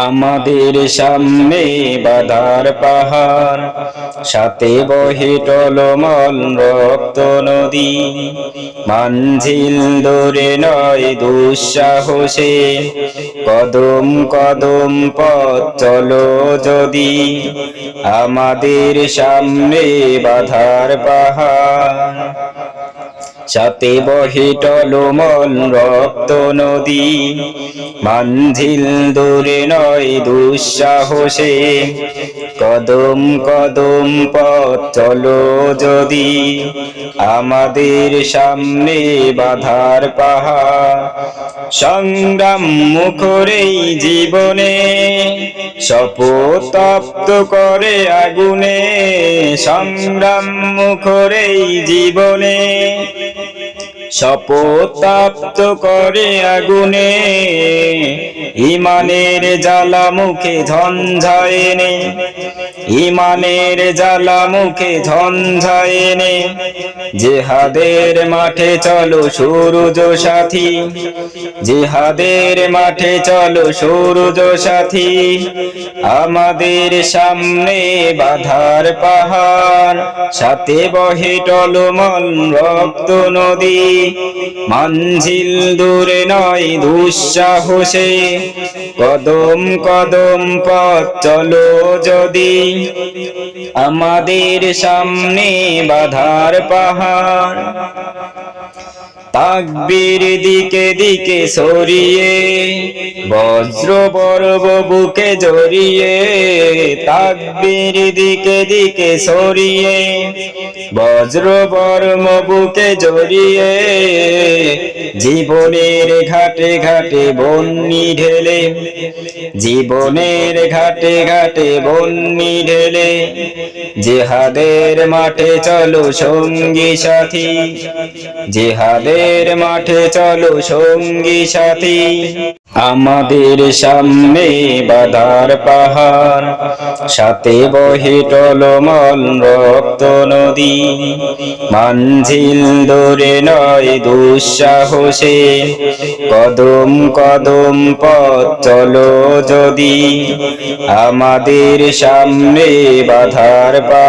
আমাদের সামনে বাধার পাহাড়, সাথে বহে টলমল রক্ত নদী। মানঝিল দূরে নয় দুঃসাহসে, কদম কদম পথ চলো যদি। আমাদের সামনে বাধার পাহাড়, সাথে বহে টলমল রক্ত নদী। মানঝিল দূরে নয় দুঃসাহসে, কদম কদম পথ চলো যদি। আমাদের সামনে বাধার পাহাড়, সংগ্রাম মুখর এই জীবনে, শপথ করে আগুনে। সংগ্রাম মুখর এই জীবনে, শপথ করে আগুনে। ইমানের জ্বালা মুখে ঝঞ্ঝায়নে, ইমানের জ্বালা মুখে ঝঞ্ঝায়নে। জিহাদের মাঠে চলো সূরজ সাথী, জিহাদের মাঠে চলো সূরজ সাথী। আমাদের সামনে বাধার পাহাড়, সাথে বহে টলমল রক্ত নদী। মানঝিল দূরে নয় দুঃসাহসে, কদম কদম পথ চলো যদি। আমাদের সামনে বাধার পাহাড়, তাকবীর দিকে দিকে ছড়িয়ে, বজ্র বর্ব বুকে জড়িয়ে। তাকবীর দিকে দিকে ছড়িয়ে, বজ্র বর্ম বুকে জড়িয়ে। জীবনের ঘাটে ঘাটে বন্যি ঢেলে, জীবনের ঘাটে ঘাটে বন্যি ঢেলে। জিহাদের মাঠে চলো সঙ্গী সাথী, জিহাদের মাঠে চলো সঙ্গী সাথী। আমাদের সামনে বাধার পাহাড়, সাথে বহে টলমল রক্ত নদী। মানঝিল দূরে নয় দুঃসাহসে, কদম কদম পথ চলো যদি। আমাদের সামনে বাধার পাহাড়।